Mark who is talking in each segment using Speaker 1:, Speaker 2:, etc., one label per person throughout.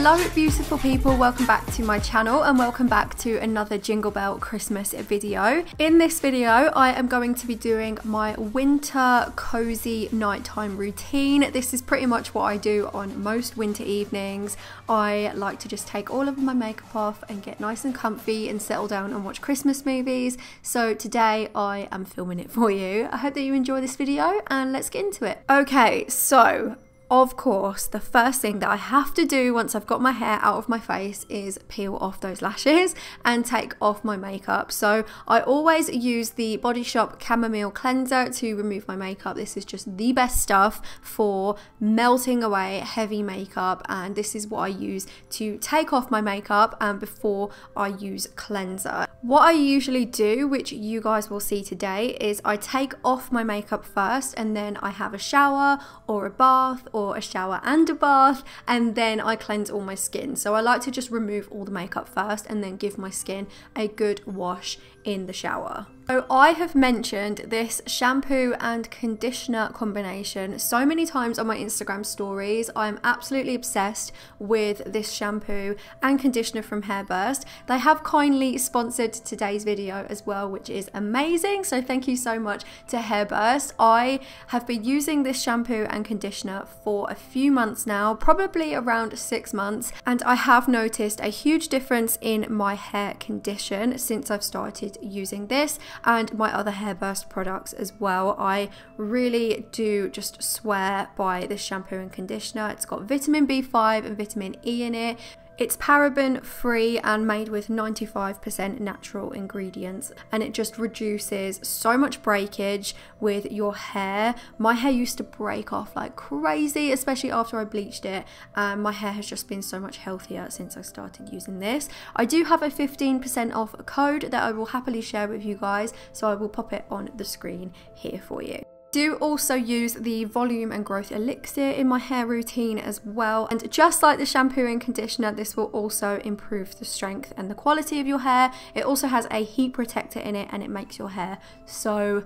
Speaker 1: Hello beautiful people, welcome back to my channel and welcome back to another Jingle Bell Christmas video. In this video I am going to be doing my winter cozy nighttime routine. This is pretty much what I do on most winter evenings. I like to just take all of my makeup off and get nice and comfy and settle down and watch Christmas movies. So today I am filming it for you. I hope that you enjoy this video and let's get into it. Okay, so of course, the first thing that I have to do once I've got my hair out of my face is peel off those lashes and take off my makeup. So I always use the Body Shop Chamomile Cleanser to remove my makeup. This is just the best stuff for melting away heavy makeup, and this is what I use to take off my makeup and before I use cleanser. What I usually do, which you guys will see today, is I take off my makeup first and then I have a shower or a bath or a shower and a bath, and then I cleanse all my skin. So I like to just remove all the makeup first and then give my skin a good wash in the shower. So I have mentioned this shampoo and conditioner combination so many times on my Instagram stories. I'm absolutely obsessed with this shampoo and conditioner from Hairburst. They have kindly sponsored today's video as well, which is amazing. So thank you so much to Hairburst. I have been using this shampoo and conditioner for a few months now, probably around 6 months, and I have noticed a huge difference in my hair condition since I've started using this and my other Hairburst products as well. I really do just swear by this shampoo and conditioner. It's got vitamin B5 and vitamin E in it. It's paraben free and made with 95% natural ingredients, and it just reduces so much breakage with your hair. My hair used to break off like crazy, especially after I bleached it, and my hair has just been so much healthier since I started using this. I do have a 15% off code that I will happily share with you guys, so I will pop it on the screen here for you. Do also use the volume and growth elixir in my hair routine as well, and just like the shampoo and conditioner, this will also improve the strength and the quality of your hair. It also has a heat protector in it and it makes your hair so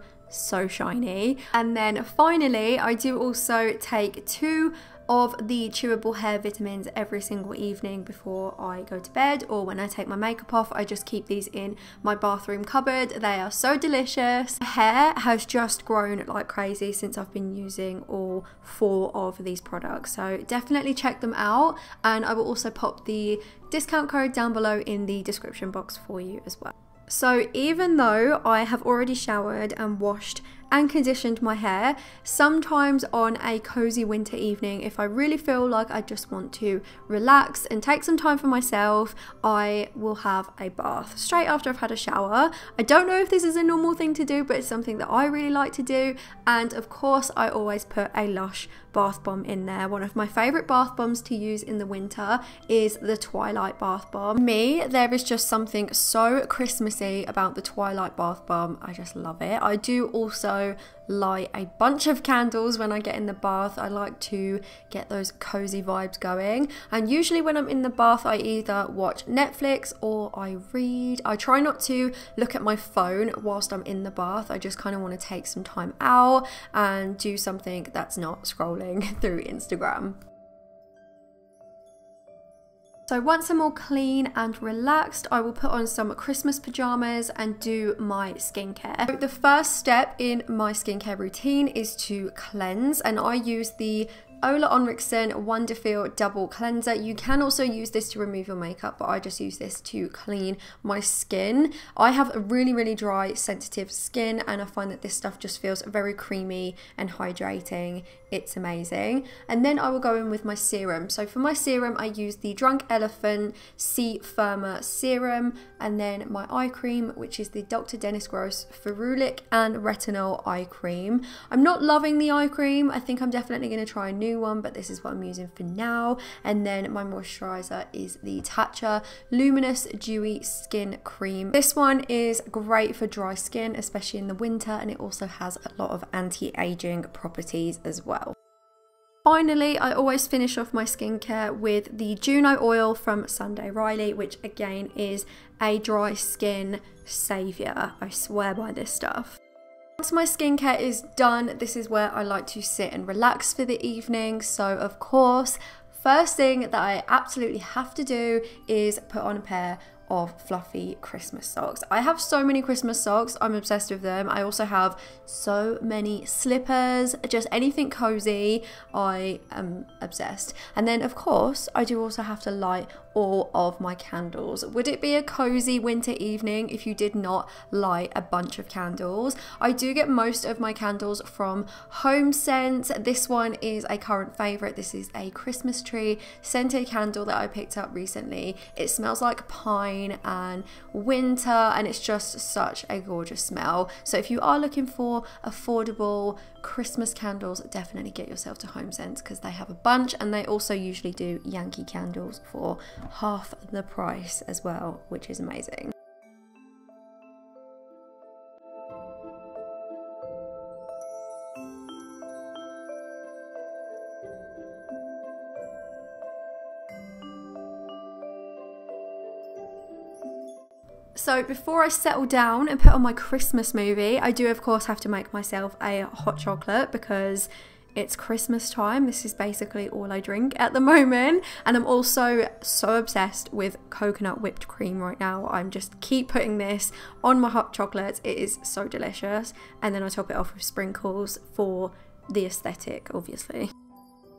Speaker 1: shiny. And then finally I do also take 2 of the chewable hair vitamins every single evening before I go to bed, or when I take my makeup off. I just keep these in my bathroom cupboard. They are so delicious. My hair has just grown like crazy since I've been using all 4 of these products, so definitely check them out, and I will also pop the discount code down below in the description box for you as well. So even though I have already showered and washed and conditioned my hair, sometimes on a cozy winter evening, if I really feel like I just want to relax and take some time for myself, I will have a bath straight after I've had a shower. I don't know if this is a normal thing to do, but it's something that I really like to do, and of course I always put a Lush bath bomb in there. One of my favourite bath bombs to use in the winter is the Twilight bath bomb. Me, there is just something so Christmassy about the Twilight bath bomb. I just love it. I do also light a bunch of candles when I get in the bath. I like to get those cozy vibes going, and usually when I'm in the bath I either watch Netflix or I read. I try not to look at my phone whilst I'm in the bath. I just kind of want to take some time out and do something that's not scrolling through Instagram. So once I'm all clean and relaxed, I will put on some Christmas pajamas and do my skincare. So the first step in my skincare routine is to cleanse, and I use the Ola Onriksen Wonderfeel Double Cleanser. You can also use this to remove your makeup, but I just use this to clean my skin. I have a really dry, sensitive skin, and I find that this stuff just feels very creamy and hydrating. It's amazing. And then I will go in with my serum. So for my serum, I use the Drunk Elephant C Firmer Serum, and then my eye cream, which is the Dr. Dennis Gross Ferulic and Retinol Eye Cream. I'm not loving the eye cream. I think I'm definitely going to try a new one, but this is what I'm using for now. And then my moisturizer is the Tatcha Luminous Dewy Skin Cream. This one is great for dry skin, especially in the winter, and it also has a lot of anti-aging properties as well. Finally, I always finish off my skincare with the Juno oil from Sunday Riley, which again is a dry skin saviour. I swear by this stuff. Once my skincare is done, this is where I like to sit and relax for the evening. So of course, First thing that I absolutely have to do is put on a pair of fluffy Christmas socks. I have so many Christmas socks, I'm obsessed with them. I also have so many slippers, just anything cozy, I am obsessed. And then of course I do also have to light all of my candles. Would it be a cozy winter evening if you did not light a bunch of candles? I do get most of my candles from Home Scents. This one is a current favorite. This is a Christmas tree scented candle that I picked up recently. It smells like pine and winter, and it's just such a gorgeous smell. So if you are looking for affordable Christmas candles, definitely get yourself to Home Scents because they have a bunch, and they also usually do Yankee candles for half the price as well, which is amazing. So before I settle down and put on my Christmas movie, I do of course have to make myself a hot chocolate because it's Christmas time. This is basically all I drink at the moment, and I'm also so obsessed with coconut whipped cream right now. I'm just keep putting this on my hot chocolates. It is so delicious, and then I top it off with sprinkles for the aesthetic, obviously.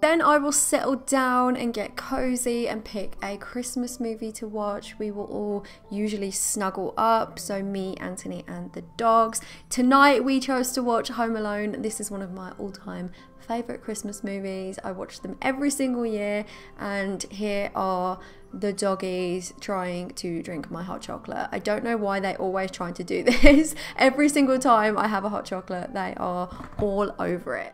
Speaker 1: Then I will settle down and get cozy and pick a Christmas movie to watch. We will all usually snuggle up, so me, Anthony and the dogs. Tonight we chose to watch Home Alone. This is one of my all-time favourite Christmas movies. I watch them every single year, and here are the doggies trying to drink my hot chocolate. I don't know why they're always trying to do this. Every single time I have a hot chocolate, they are all over it.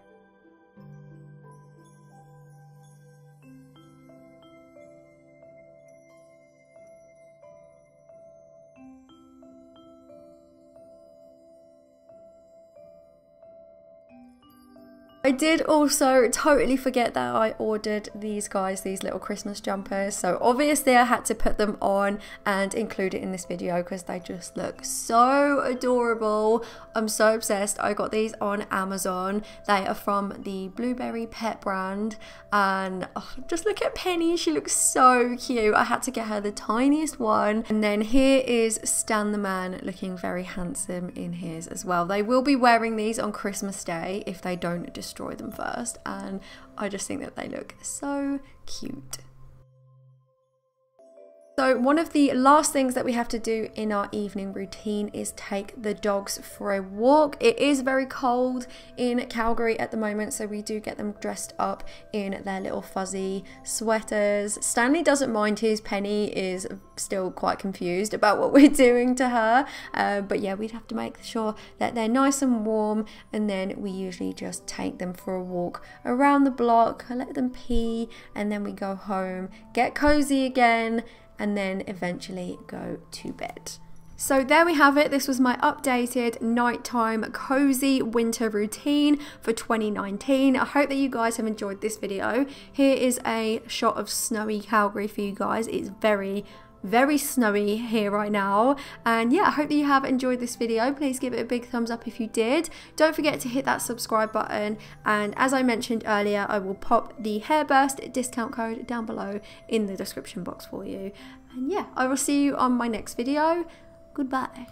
Speaker 1: I did also totally forget that I ordered these guys, these little Christmas jumpers. So obviously I had to put them on and include it in this video because they just look so adorable. I'm so obsessed. I got these on Amazon. They are from the Blueberry Pet brand, and just look at Penny. She looks so cute. I had to get her the tiniest one. And then here is Stan the man looking very handsome in his as well. They will be wearing these on Christmas Day if they don't destroy them first, and I just think that they look so cute. So one of the last things that we have to do in our evening routine is take the dogs for a walk. It is very cold in Calgary at the moment, so we do get them dressed up in their little fuzzy sweaters. Stanley doesn't mind his. Penny is still quite confused about what we're doing to her, but yeah, we'd have to make sure that they're nice and warm, and then we usually just take them for a walk around the block, let them pee, and then we go home, get cozy again, and then eventually go to bed. So there we have it. This was my updated nighttime cozy winter routine for 2019. I hope that you guys have enjoyed this video. Here is a shot of snowy Calgary for you guys. It's very snowy here right now, and yeah, I hope that you have enjoyed this video. Please give it a big thumbs up if you did. Don't forget to hit that subscribe button, and as I mentioned earlier, I will pop the Hairburst discount code down below in the description box for you. And yeah, I will see you on my next video. Goodbye.